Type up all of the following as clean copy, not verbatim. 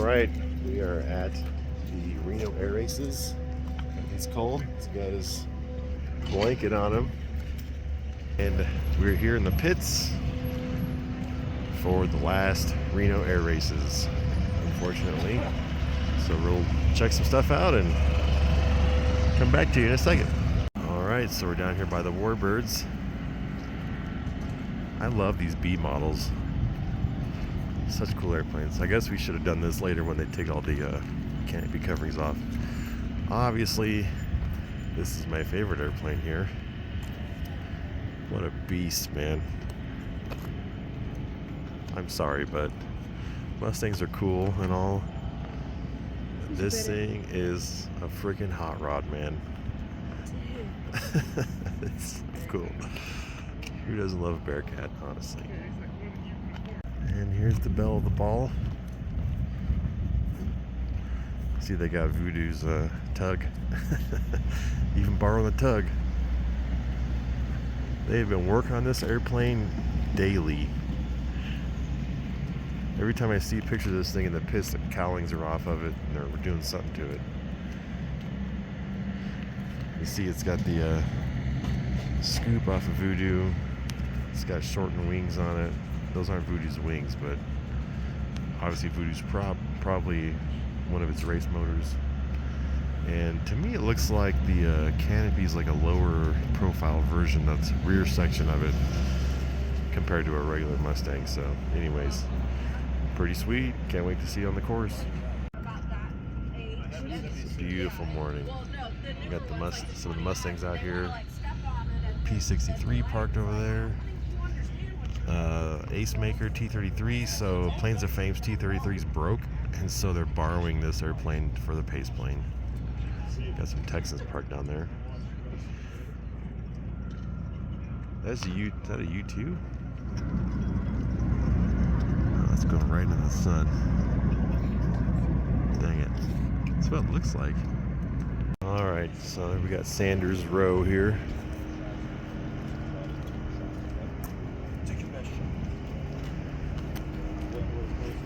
right, we are at the Reno Air Races. It's cold. He's got his blanket on him. And we're here in the pits for the last Reno Air Races, unfortunately. So we'll check some stuff out and come back to you in a second. All right, so we're down here by the Warbirds. I love these B models. Such cool airplanes. I guess we should have done this later when they take all the canopy coverings off. Obviously, this is my favorite airplane here. What a beast, man. I'm sorry, but Mustangs are cool and all. This thing is a freaking hot rod, man. It's cool. Who doesn't love a Bearcat, honestly? And here's the belle of the ball. See, they got Voodoo's tug. Even borrowing the tug. They've been working on this airplane daily. Every time I see pictures of this thing in the pits, the cowlings are off of it, and they're doing something to it. You see, it's got the scoop off of Voodoo. It's got shortened wings on it. Those aren't Voodoo's wings, but obviously Voodoo's probably one of its race motors. And to me, it looks like the canopy is like a lower profile version. That's the rear section of it compared to a regular Mustang. So anyways, pretty sweet. Can't wait to see it on the course. It's a beautiful morning. We got some of the Mustangs out here. P63 parked over there. Ace Maker T33. So Planes of Fame's T33's broke, and so they're borrowing this airplane for the pace plane. Got some Texans parked down there. That's a U. Is that a U2? Oh, that's going right into the sun. Dang it. That's what it looks like. All right, so we got Sanders Row here.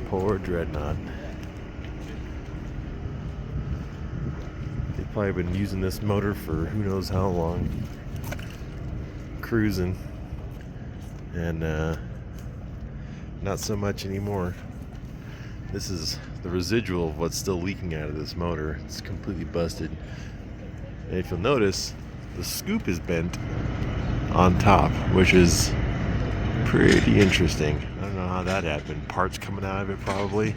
Poor Dreadnought. They've probably been using this motor for who knows how long. Cruising. And not so much anymore. This is the residual of what's still leaking out of this motor. It's completely busted. And if you'll notice, the scoop is bent on top, which is pretty interesting. I don't know how that happened. Parts coming out of it, probably.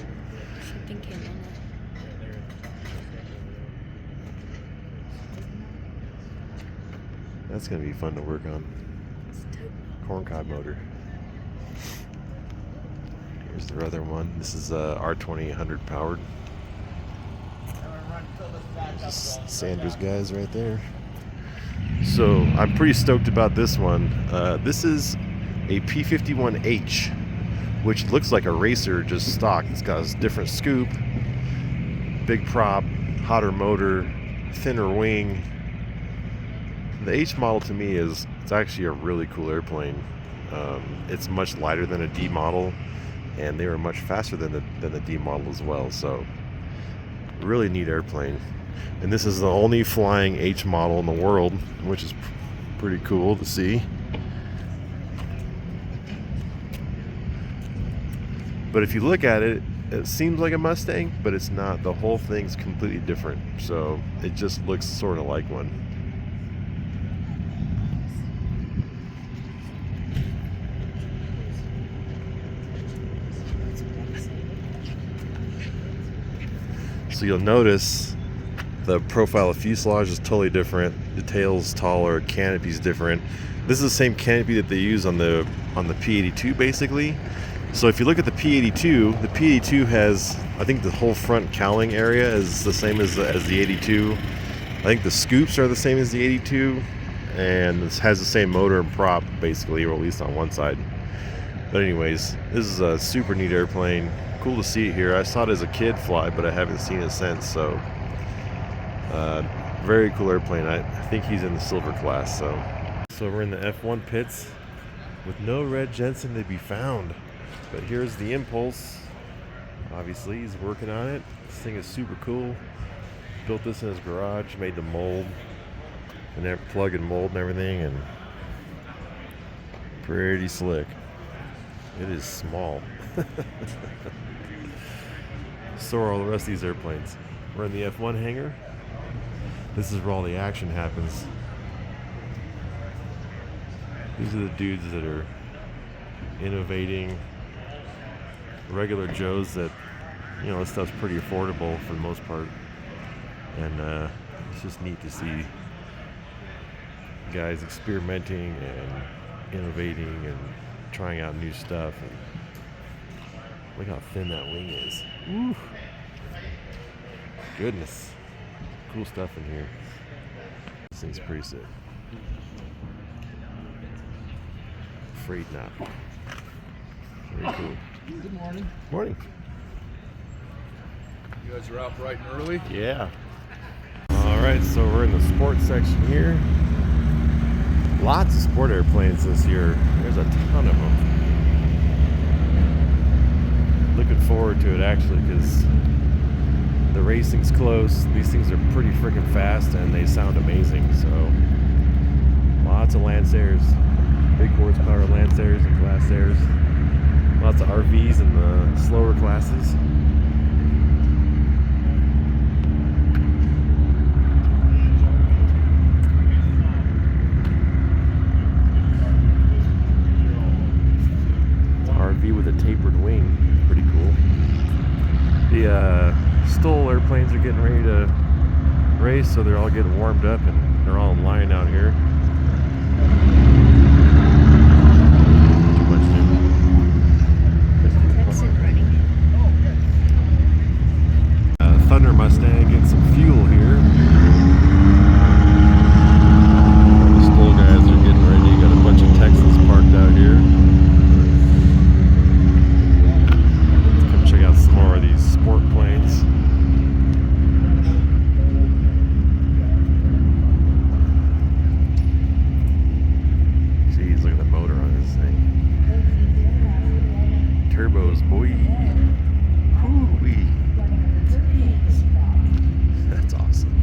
Something came in it. That's gonna be fun to work on. Corncob motor. Here's the other one. This is R2000 powered. Just Sanders guys right there. So I'm pretty stoked about this one. This is a P51H, which looks like a racer, just stock. It's got a different scoop, big prop, hotter motor, thinner wing. The H model to me it's actually a really cool airplane. It's much lighter than a D model, and they were much faster than the D model as well. So really neat airplane. And this is the only flying H model in the world, which is pretty cool to see. But if you look at it, it seems like a Mustang, but it's not. The whole thing's completely different. So it just looks sort of like one. So you'll notice the profile of fuselage is totally different. The tail's taller, canopy's different. This is the same canopy that they use on the P82 basically. So if you look at the P82 has, I think the whole front cowling area is the same as the 82. I think the scoops are the same as the 82, and this has the same motor and prop basically, or at least on one side. But anyways, this is a super neat airplane. Cool to see it here. I saw it as a kid fly, but I haven't seen it since. So very cool airplane. I think he's in the silver class. So we're in the F1 pits with no Red Jensen to be found. But here's the Impulse Obviously, he's working on it. This thing is super cool. Built this in his garage, made the mold, and then plug and mold and everything, and pretty slick. It is small. So are all the rest of these airplanes. We're in the F1 hangar. This is where all the action happens. These are the dudes that are innovating. Regular Joes that, you know, this stuff's pretty affordable for the most part. And it's just neat to see guys experimenting and innovating and trying out new stuff. And look how thin that wing is. Woo. Goodness. Cool stuff in here. This thing's pretty sick. Freight nap. Very cool. Good morning. Morning. You guys are out bright and early? Yeah. Alright, so we're in the sports section here. Lots of sport airplanes this year. There's a ton of them. Looking forward to it actually, because the racing's close. These things are pretty freaking fast and they sound amazing. So lots of Lancers, big horsepower Lancers and Class Airs. Lots of RVs in the slower classes. RV with a tapered wing, pretty cool. The Stoll airplanes are getting ready to race, so they're all getting warmed up and they're all in line out here. Thunder Mustang getting some fuel here. The Stoll guys are getting ready. Got a bunch of Texans parked out here. Let's come check out some more of these sport planes. Jeez, look at the motor on this thing. Turbos, boy. Hoo-wee. That's awesome.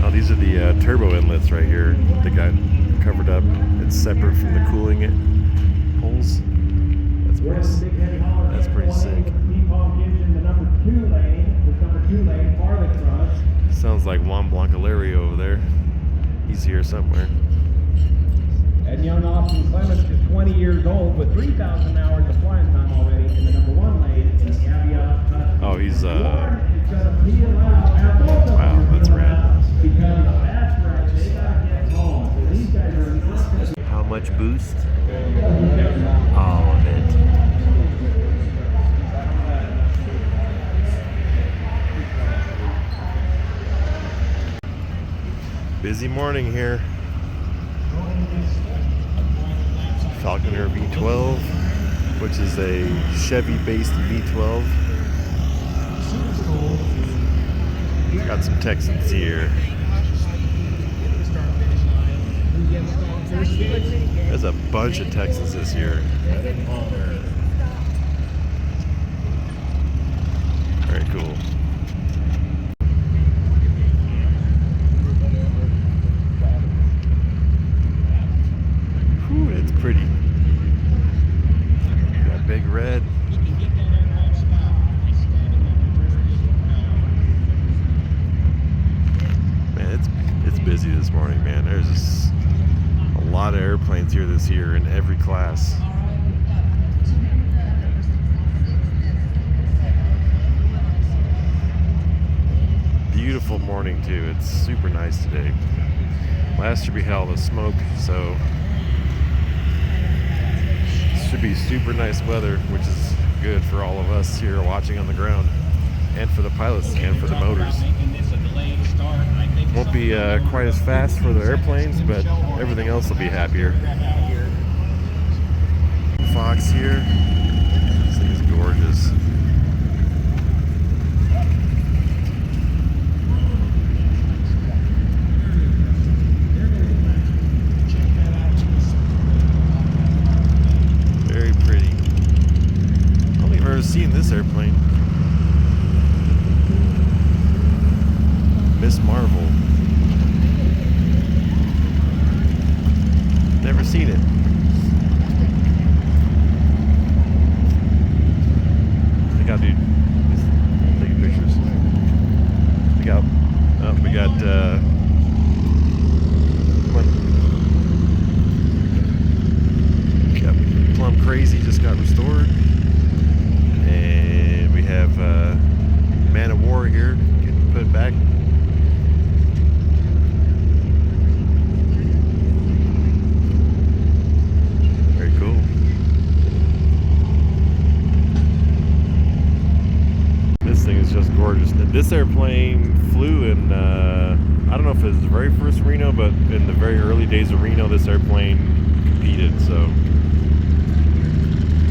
Oh, these are the turbo inlets right here that got covered up. It's separate from the cooling holes. That's pretty sick. Sounds like Juan Blancalerio over there. He's here somewhere. And young Austin Clements is 20 years old with 3,000 hours of flying time already in the number 1 lane in the caveat. Oh, he's wow, that's rad. How much boost? All of it. Busy morning here. Falconer V12, which is a Chevy-based V12. Got some Texans here. There's a bunch of Texans this year. Very cool. Whew, it's pretty. Got big red. Man, it's busy this morning, man. There's just a lot of airplanes here this year in every class. Beautiful morning too. It's super nice today. Last year we had all the smoke, so it should be super nice weather, which is good for all of us here watching on the ground, and for the pilots, and for the motors. Won't be quite as fast for the airplanes, but everything else will be happier. Fox here. This thing is gorgeous. this airplane flew in, I don't know if it was the very first Reno, but in the very early days of Reno, this airplane competed, so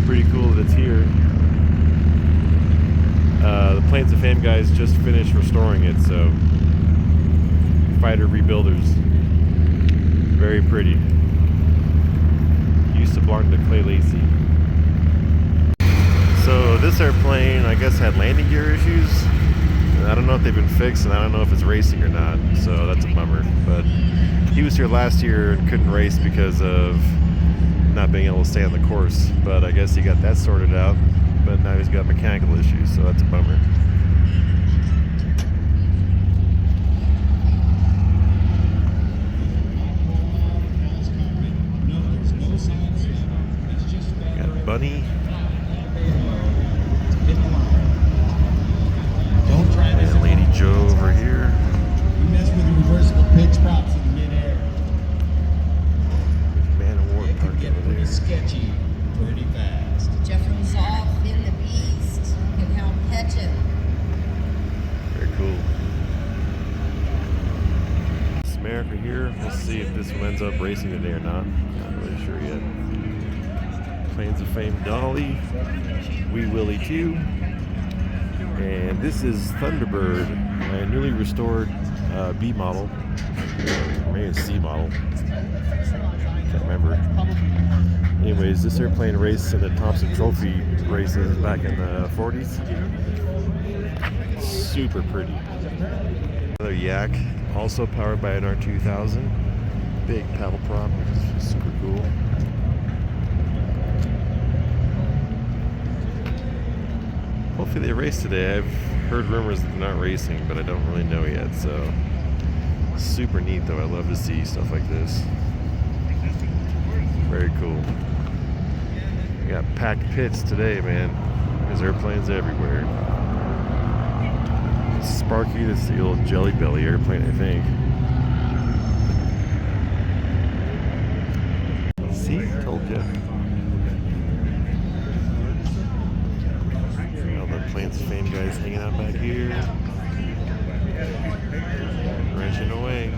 pretty cool that it's here. The Planes of Fame guys just finished restoring it, so fighter rebuilders. Very pretty. Used to belong to Clay Lacy. So this airplane, I guess, had landing gear issues. I don't know if they've been fixed, and I don't know if it's racing or not, so that's a bummer. But he was here last year and couldn't race because of not being able to stay on the course. But I guess he got that sorted out, but now he's got mechanical issues, so that's a bummer. Got Bunny. And Lady Joe over here. You mess with reversible pitch props in midair. Man of War It parked can get over pretty there. sketchy pretty fast. Jeffrey's off in the beast. Can help catch him. Very cool. This America here. We'll see if this one ends up racing today or not. Not really sure yet. Planes of Fame Dolly. Wee Willie 2. And this is Thunderbird, a newly restored B model. Or maybe it's C model. Can't remember. Anyways, this airplane raced in the Thompson Trophy races back in the 40s. Super pretty. Another Yak, also powered by an R2000. Big paddle prop, which is super cool. Hopefully they race today. I've heard rumors that they're not racing, but I don't really know yet, so super neat though. I love to see stuff like this. Very cool. We got packed pits today, man. There's airplanes everywhere. Sparky, this is the old Jelly Belly airplane, I think. See? Told ya. All the Planes of Fame guys hanging out back here. Wrenching away.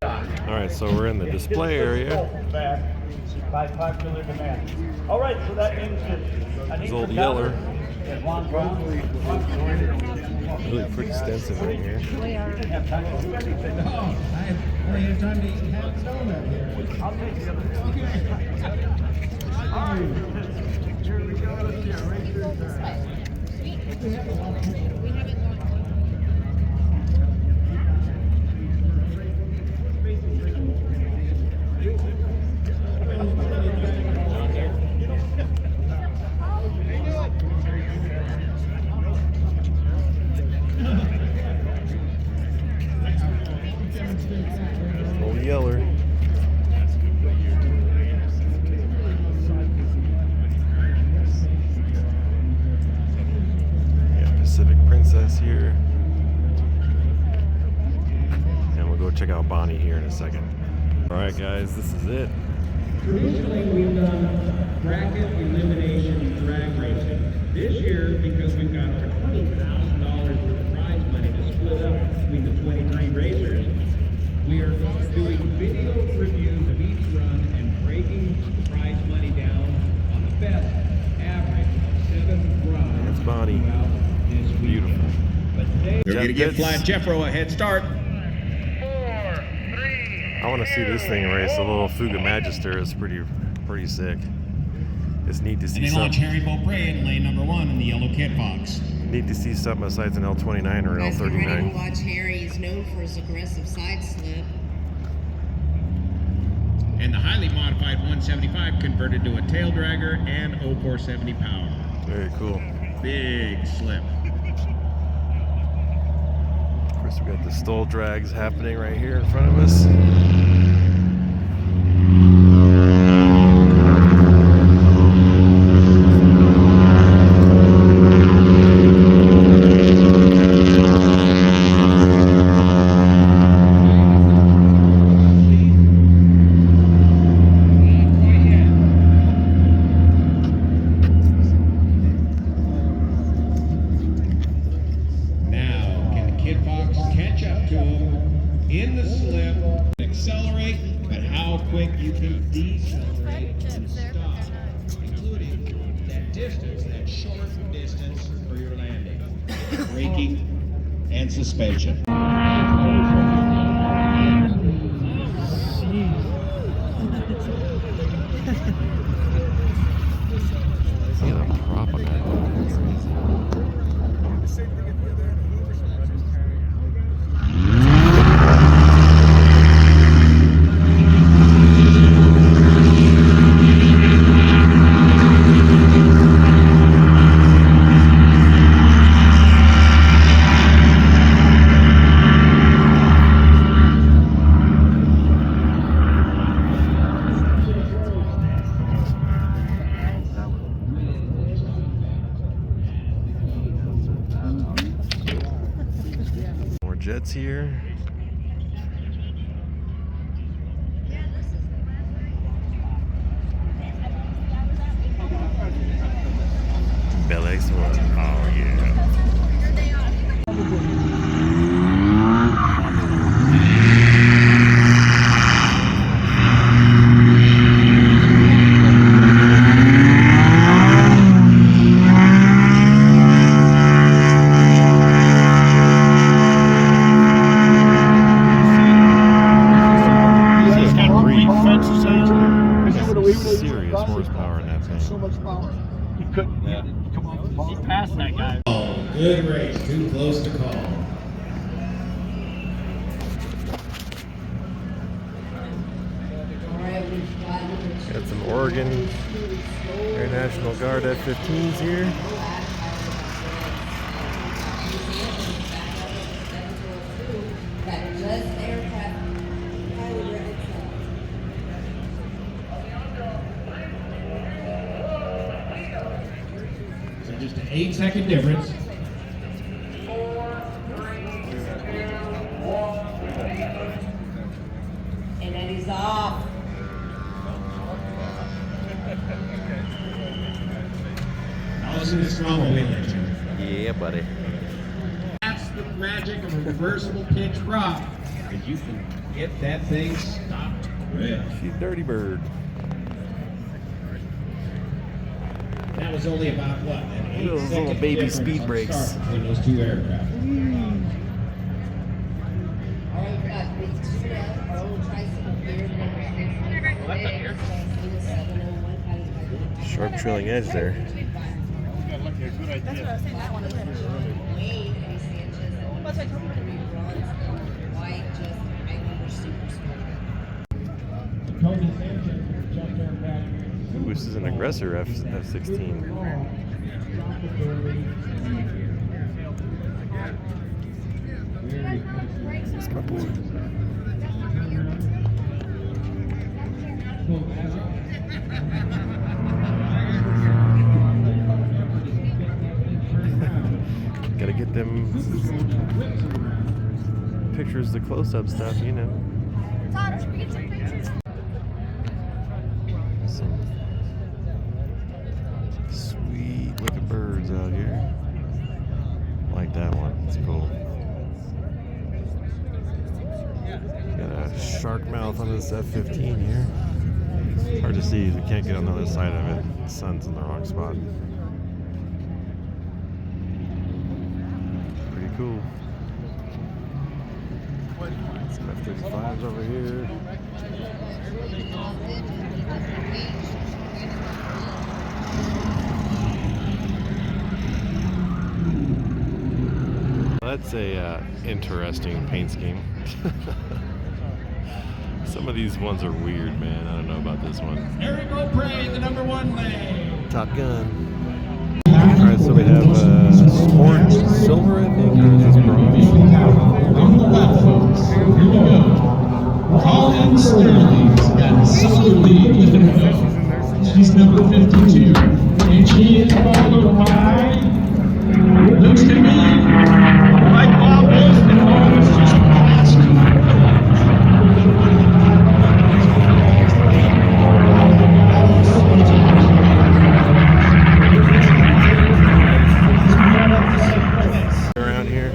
Alright, so we're in the display area. By popular demand. All right, so that means that There's Old Yeller. Really pretty extensive right here. No, I only had time to eat half a donut here. I'll take the other. All right. Here we go. Let's see our racers. Old Yeller. Yeah, Pacific Princess here. And we'll go check out Bonnie here in a second. Alright guys, this is it. Traditionally, we've done bracket elimination drag racing. This year, because we've got over $20,000 worth of prize money to split up between the 23 racers, we are doing video reviews of each run and breaking the prize money down on the best average of 7 runs. That's Bonnie. Throughout this weekend. Beautiful. But today, They're going to give Flat Jeffro a head start. I want to see this thing race. The little Fuga Magister is pretty sick. It's neat to And see they launch something. Harry Beaupre in lane number 1 in the yellow Kit Fox. Neat to see something besides an L29 or an Guys, get ready to L39. watch Harry. He's known for his aggressive side slip. And the highly modified 175 converted to a tail dragger and 0470 power. Very cool. Big slip. Of course, we got the stall drags happening right here in front of us. Now Accelerate, but how quick you can decelerate and stop, including that distance, that short distance for your landing, braking, and suspension. See the prop on that. More jets here. Bel X1. Oh yeah. It's got green fences on it. Serious horsepower in that thing. So much power. He couldn't come off the ball. He passed that guy. Good race, too close to call. All right, we've got number Got some Oregon Air National Guard F-15s here. that just aircraft pilot itself. So just an 8-second difference. And then he's off. Now listen to this normal wind engine. Yeah, buddy. That's the magic of a reversible pitch prop. Because you can get that thing stopped quick. She's Dirty Bird. That was only about what? An Those 8-second little baby difference speed on brakes. start between those two aircraft. All right, we've got big two down, our old tricycle here, number 6. Sharp trailing edge there. That's what I was saying. That one is Wayne, Eddie Sanchez, and What's that company? 3 bronze, white, just Highlander Superstar. Tony Sanchez, just aircraft. Ooh, this is an aggressor F-16. Let's go, boy. Gotta get them pictures, the close-up stuff, you know. Todd, should we get some pictures? Some sweet looking birds out here. Like that one, it's cool. Got a shark mouth on this F-15 here. Hard to see, we can't get on the other side of it. The sun's in the wrong spot. Pretty cool. Some F-35s over here. That's a interesting paint scheme. Some of these ones are weird, man. I don't know about this one. Eric O'Prey, the #1 lane. Top Gun. Alright, so we have orange silver, I think, or is this bronze? On the left, folks. Here we go. Colin Sterling's got a silver lead with the go. She's number 52. And she is followed by, looks to me like Bob Wilson. Oh, it's just past. Around here.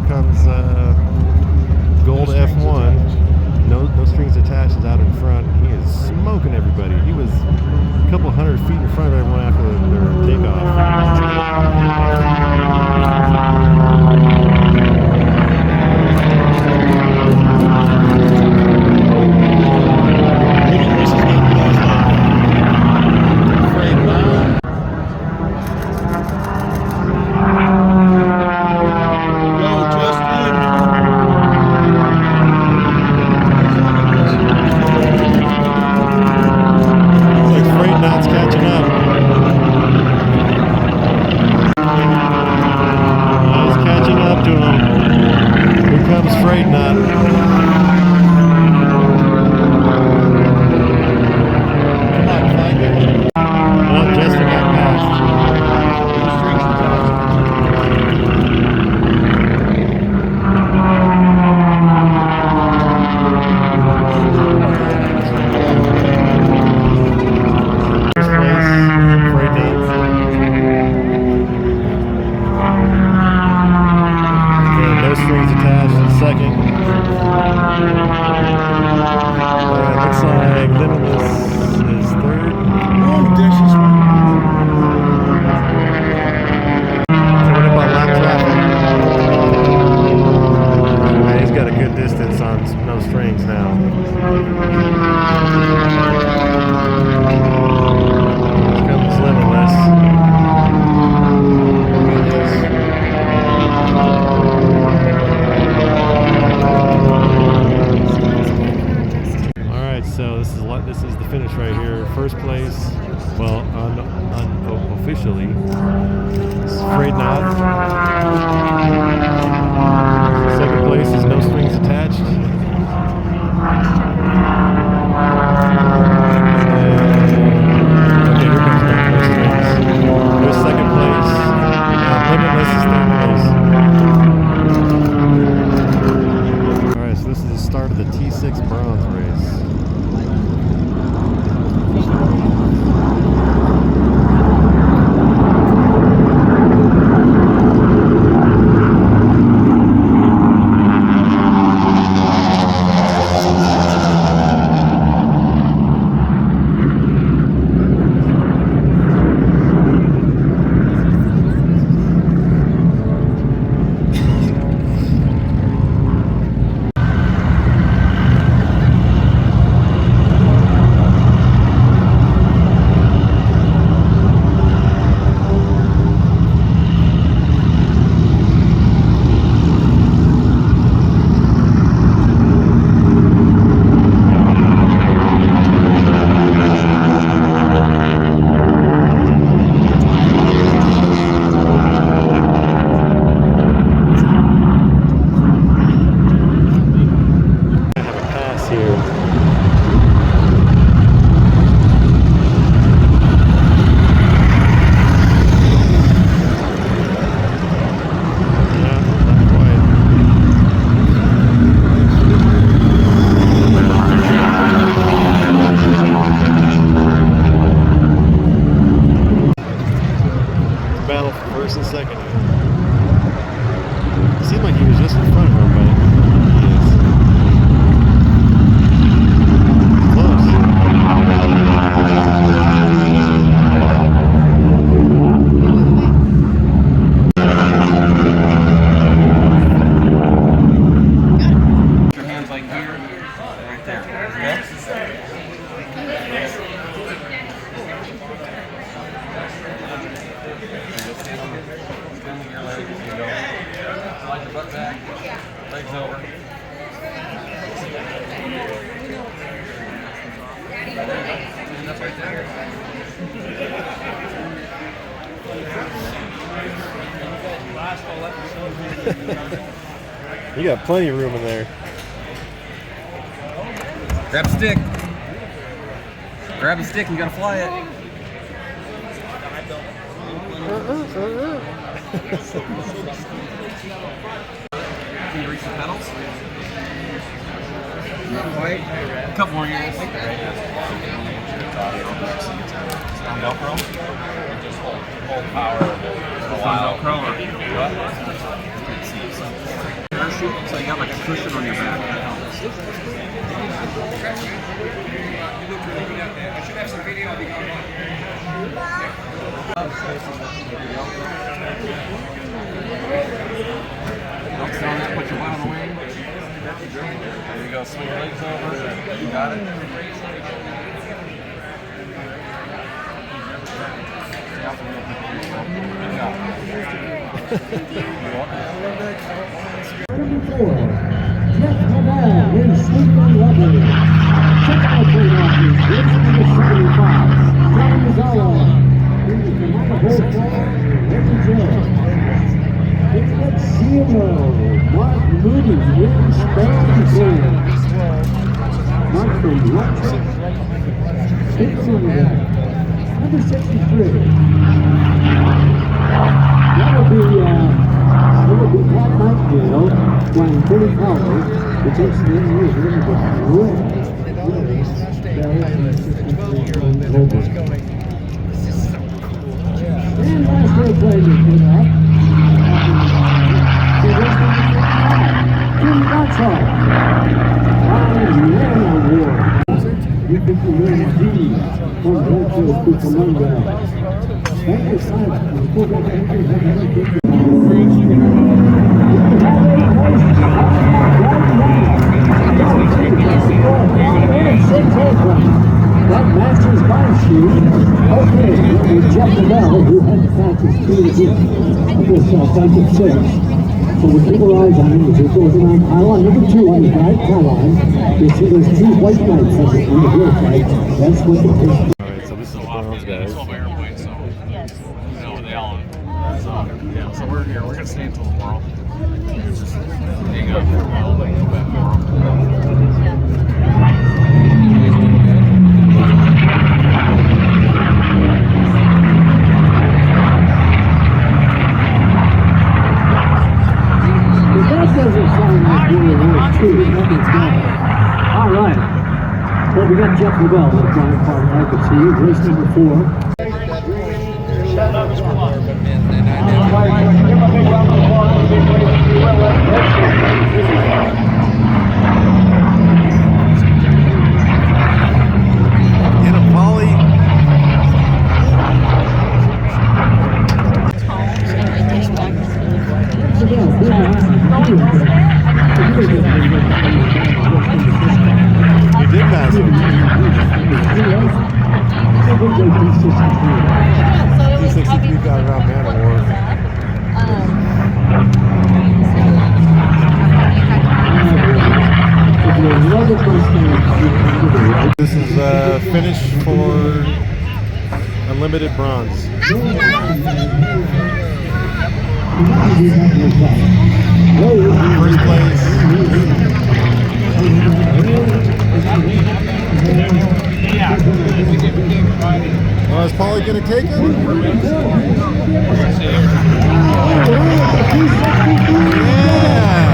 comes Gold F1. No strings attached is out in front. He is smoking everybody. He was a couple hundred feet in front of everyone after their takeoff. This is the finish right here. First place, well, unofficially, Afraid Not. Second place is No Strings Attached. Okay, here comes No Strings. There's second place, and Limitless is third place. All right, so this is the start of the T6 bronze race. First and second. It seemed like he was just in front of him, but he is close. Put your hands like here, right there. Okay? Slide your butt back, legs over. That's right there. You got plenty of room in there. Grab a stick. Grab a stick, you gotta fly it. Can you reach the pedals? Not quite. A couple more years. On Velcro? Just hold power. On Velcro or what? parachute, so you got like a cushion on your back. I should have some video of you going on. Put your butt on the wing. There you go. Swing your legs over. You got it. Number 4, Jeff Lavelle in Sleeping Lovely. Football train office, race number 75. Johnny Mazzala in the Tomato Bowl, Ricky Joe. David Zero, Mark Moody in Spain Gold. Mark from Electric. Number 63. That would be Pat Nightingale flying 30 colors, which takes the engineers a little bit and last airplane to put up. Jim Gottschall. Reno Award. We think the UND from Redfield to Columbia. Thank you, Simon. That matches my shoe. Okay, with Jeff Lavelle, who had to practice this Franklin 6. So we keep our eyes on him as he goes around pylon number 2 on the right pylon. You see those 2 white lights on the rear side. That's what the pitch. Alright, so this is the Browns, guys. Airplanes, so they all. So we're here. We're gonna stay until tomorrow. Hang out for a while, then go back tomorrow. That doesn't sound like we're too. Nothing's going. All right. Well, we got Jeff Lavelle in the flying part. I could see race number 4. Get a Polly. You did pass him. He thinks he got around Man Award. This is finish for unlimited bronze. First place. Oh, is Paulie gonna take it? Yeah.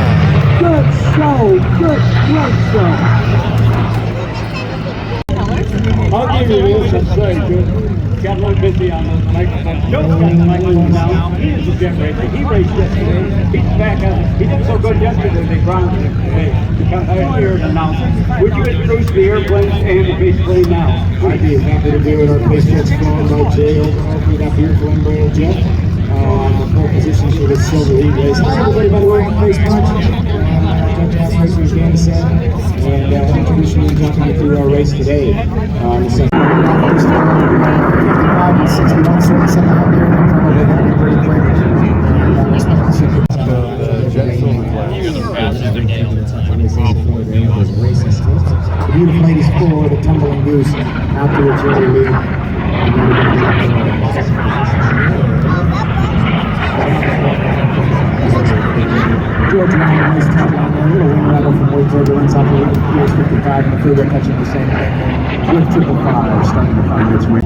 Good show, good, great show. I'll give you this, I'm sorry, good. Got a little busy on the microphone. Joe's got the microphone now. He is a jet racer. He raced yesterday. He's back on. He did so good yesterday, they grounded him today to come out here and announce it. Would you introduce the airplanes and the base plane now? I'd be happy to do it. Our base jet's flown by Jay opened up here for Embraer Jet. The pole positions for this Silver Heat race. Hi everybody, by the way, I'm Face Punch. Touchdown Racers Gamison. And I'll introduce you and talking you through our race today. The 55 and 61 something out there. They're probably having pretty quick. The Jet Silver class. The beautiful ladies forward, the tumbling goose out to the Jerry lead. George and I had a nice top line there. A little wing rattle from Wade Turbulence off of US 55 and the Fuga catching the same thing. With 555 starting to find its way.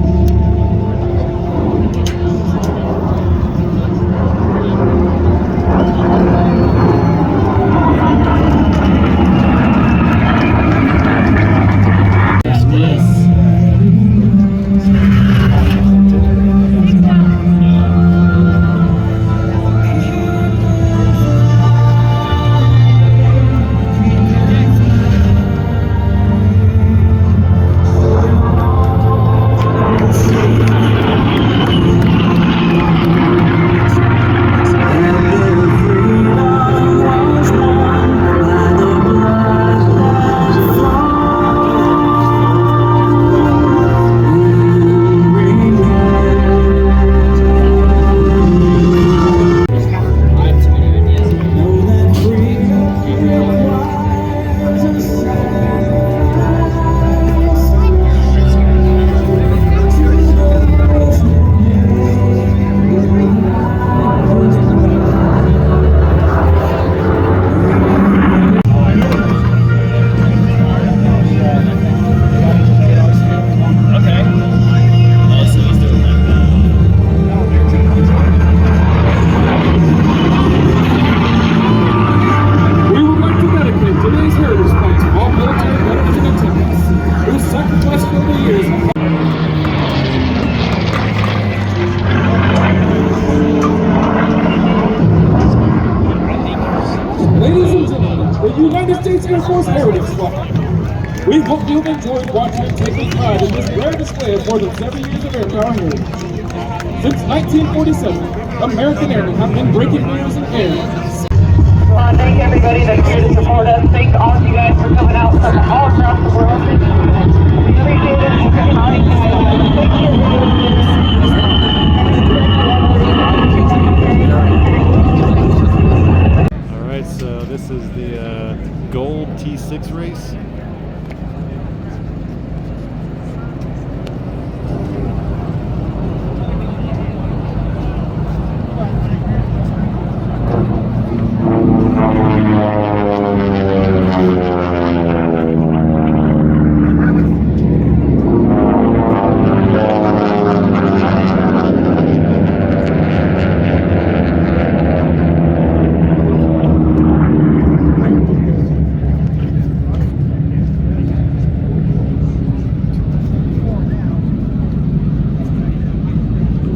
United States Air Force Heritage Flight. We hope you've enjoyed watching and taking pride in this rare display of more than 70 years of airpower heritage. Since 1947, American Airmen have been breaking rules in air. I want to thank everybody that's here to support us. Thank all of you guys for coming out from all across the world. We appreciate it. All right, so this is the gold T6 race.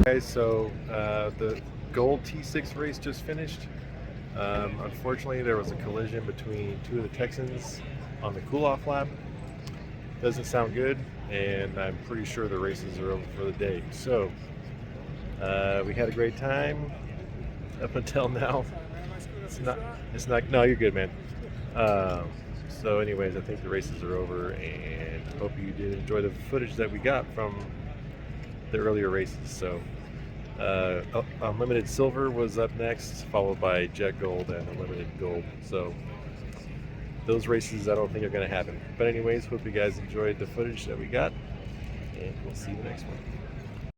Okay, so the gold T6 race just finished. Unfortunately, there was a collision between two of the Texans on the cool-off lap. Doesn't sound good, and I'm pretty sure the races are over for the day. So we had a great time up until now. It's not. No, you're good, man. So, anyways, I think the races are over, and hope you did enjoy the footage that we got from the earlier races. So Unlimited Silver was up next, followed by Jet Gold and Unlimited Gold. So those races I don't think are going to happen. But anyways, hope you guys enjoyed the footage that we got, and we'll see you in the next one.